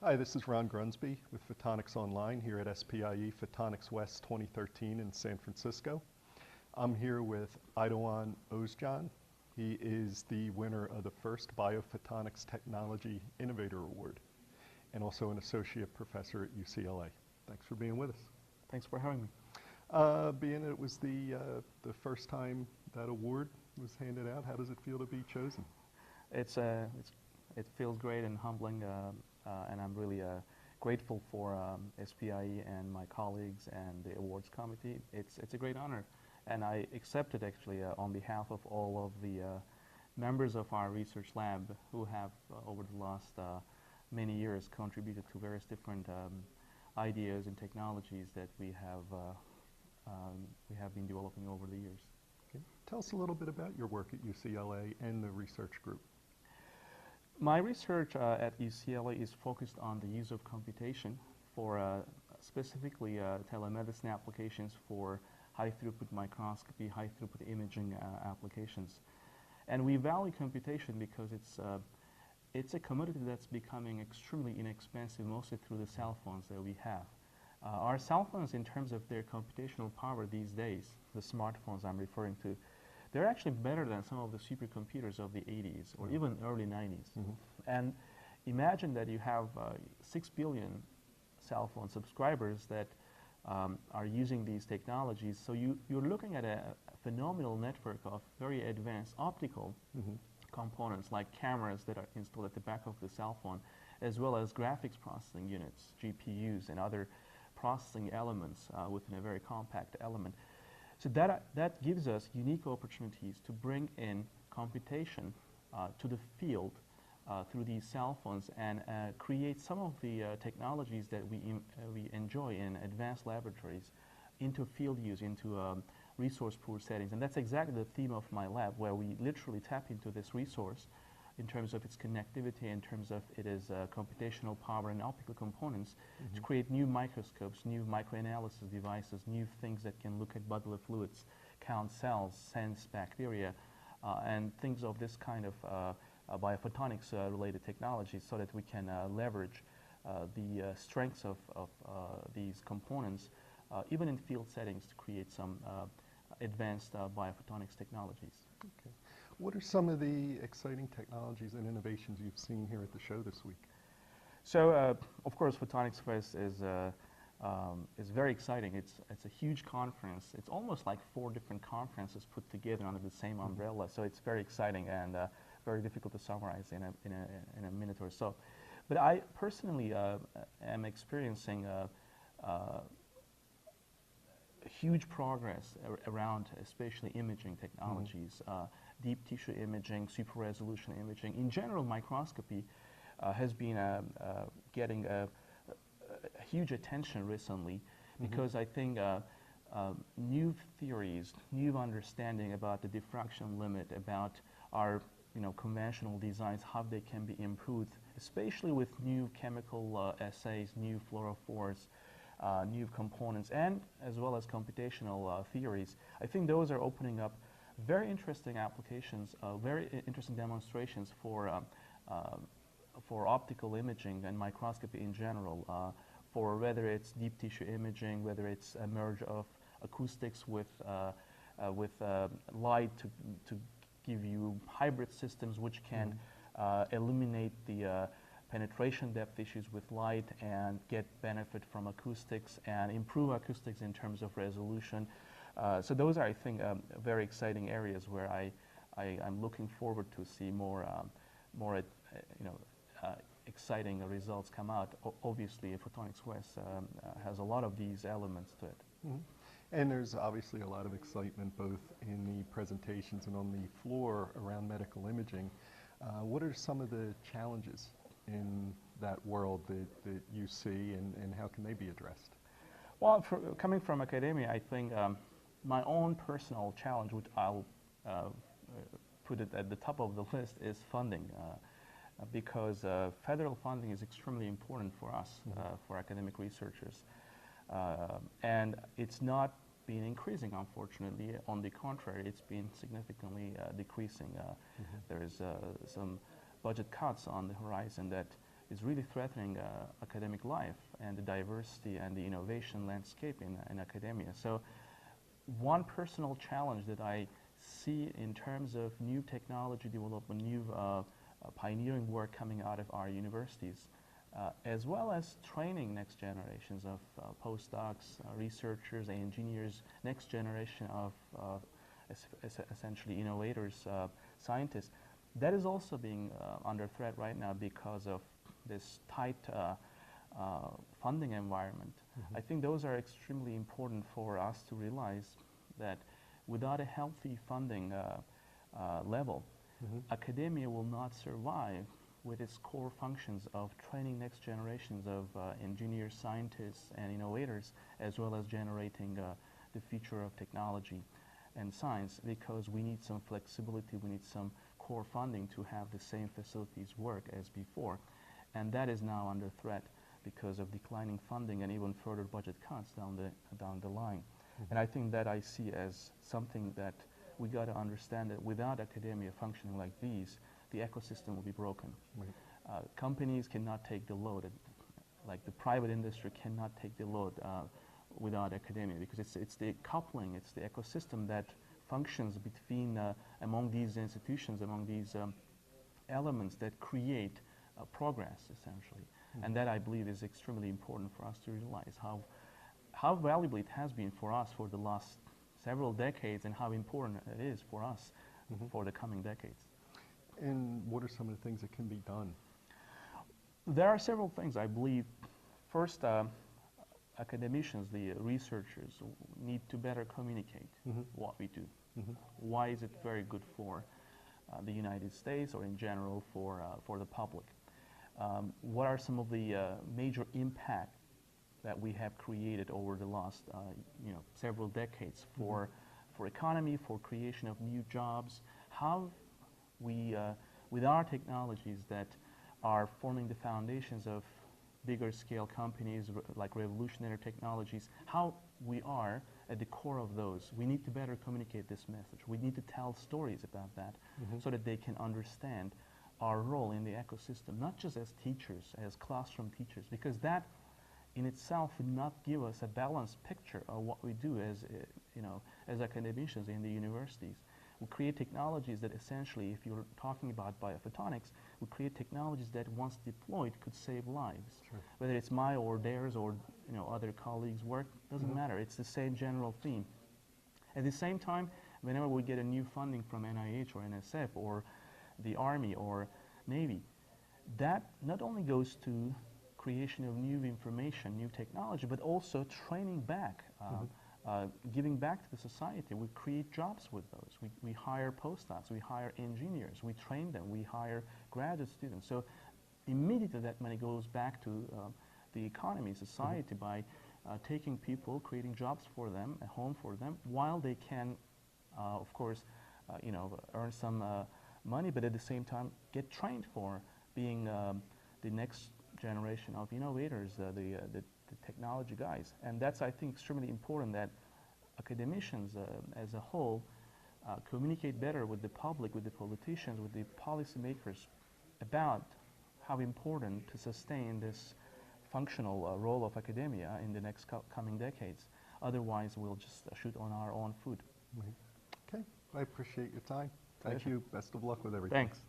Hi, this is Ron Grunsby with Photonics Online here at SPIE Photonics West 2013 in San Francisco. I'm here with Aydogan Ozcan. He is the winner of the first Biophotonics Technology Innovator Award and also an associate professor at UCLA. Thanks for being with us. Thanks for having me. Being it was the first time that award was handed out, how does it feel to be chosen? It feels great and humbling, and I'm really grateful for SPIE and my colleagues and the awards committee. It's a great honor, and I accept it actually on behalf of all of the members of our research lab who have over the last many years contributed to various different ideas and technologies that we have been developing over the years. Okay. Tell us a little bit about your work at UCLA and the research group. My research at UCLA is focused on the use of computation for specifically telemedicine applications for high-throughput microscopy, high-throughput imaging applications. And we value computation because it's a commodity that's becoming extremely inexpensive, mostly through the cell phones that we have. Our cell phones, in terms of their computational power these days, the smartphones I'm referring to, they're actually better than some of the supercomputers of the 80s or even early 90s. Mm-hmm. And imagine that you have 6 billion cell phone subscribers that are using these technologies. So you're looking at a phenomenal network of very advanced optical components like cameras that are installed at the back of the cell phone, as well as graphics processing units, GPUs, and other processing elements within a very compact element. So that gives us unique opportunities to bring in computation to the field through these cell phones and create some of the technologies that we enjoy in advanced laboratories into field use, into resource poor settings. And that's exactly the theme of my lab, where we literally tap into this resource in terms of its connectivity, in terms of its computational power and optical components to create new microscopes, new microanalysis devices, new things that can look at bodily fluids, count cells, sense bacteria, and things of this kind of biophotonics related technologies, so that we can leverage the strengths of these components even in field settings to create some advanced biophotonics technologies. Okay. What are some of the exciting technologies and innovations you've seen here at the show this week? So, of course, Photonics West is very exciting. It's a huge conference. It's almost like 4 different conferences put together under the same umbrella. So it's very exciting and very difficult to summarize in a minute or so. But I personally am experiencing huge progress around especially imaging technologies, deep tissue imaging, super resolution imaging. In general, microscopy has been getting a huge attention recently because I think new theories, new understanding about the diffraction limit, about our conventional designs, how they can be improved, especially with new chemical assays, new fluorophores, new components, and as well as computational theories. I think those are opening up very interesting applications, very interesting demonstrations for optical imaging and microscopy in general, for whether it's deep tissue imaging, whether it's a merge of acoustics with light to give you hybrid systems which can eliminate the penetration depth issues with light and get benefit from acoustics and improve acoustics in terms of resolution. So those are, I think, very exciting areas where I'm looking forward to see more exciting results come out. Obviously, Photonics West has a lot of these elements to it. And there's obviously a lot of excitement both in the presentations and on the floor around medical imaging. What are some of the challenges in that world that you see, and how can they be addressed? Well, coming from academia, I think my own personal challenge, which I'll put it at the top of the list, is funding. Because federal funding is extremely important for us, for academic researchers. And it's not been increasing, unfortunately. On the contrary, it's been significantly decreasing. There is some budget cuts on the horizon that is really threatening academic life and the diversity and the innovation landscape in academia. So one personal challenge that I see in terms of new technology development, new pioneering work coming out of our universities, as well as training next generations of postdocs, researchers, engineers, next generation of essentially innovators, scientists. That is also being under threat right now because of this tight funding environment. I think those are extremely important for us to realize that without a healthy funding level, academia will not survive with its core functions of training next generations of engineers, scientists, and innovators, as well as generating the future of technology and science, because we need some flexibility, we need some core funding to have the same facilities work as before. And that is now under threat because of declining funding and even further budget cuts down the line. And I think that I see as something that we got to understand, that without academia functioning like these, the ecosystem will be broken. Companies cannot take the load, like the private industry cannot take the load without academia, because it's the coupling, it's the ecosystem that functions between, among these institutions, among these elements that create progress, essentially. And that, I believe, is extremely important for us to realize how valuable it has been for us for the last several decades, and how important it is for us for the coming decades. And what are some of the things that can be done? There are several things, I believe. First, academicians, the researchers, need to better communicate what we do. Why is it very good for the United States, or in general for the public? What are some of the major impacts that we have created over the last several decades for economy, for creation of new jobs? How we, with our technologies that are forming the foundations of bigger scale companies like revolutionary technologies, how we are at the core of those. We need to better communicate this message. We need to tell stories about that so that they can understand our role in the ecosystem, not just as teachers, as classroom teachers, because that in itself would not give us a balanced picture of what we do as, as academicians in the universities. We create technologies that essentially, if you're talking about biophotonics, we create technologies that once deployed could save lives. Sure. Whether it's my or theirs or other colleagues' work, doesn't matter. It's the same general theme. At the same time, whenever we get a new funding from NIH or NSF or the Army or Navy, that not only goes to creation of new information, new technology, but also training back, giving back to the society. We create jobs with those. We hire postdocs, we hire engineers, we train them, we hire graduate students. So immediately that money goes back to the economy, society, by taking people, creating jobs for them, a home for them, while they can, of course, earn some money, but at the same time get trained for being the next generation of innovators, the technology guys. And that's, I think, extremely important that academicians as a whole communicate better with the public, with the politicians, with the policymakers about how important to sustain this functional role of academia in the next coming decades. Otherwise, we'll just shoot on our own foot. Okay, I appreciate your time. Thank Pleasure. you. Best of luck with everything. Thanks.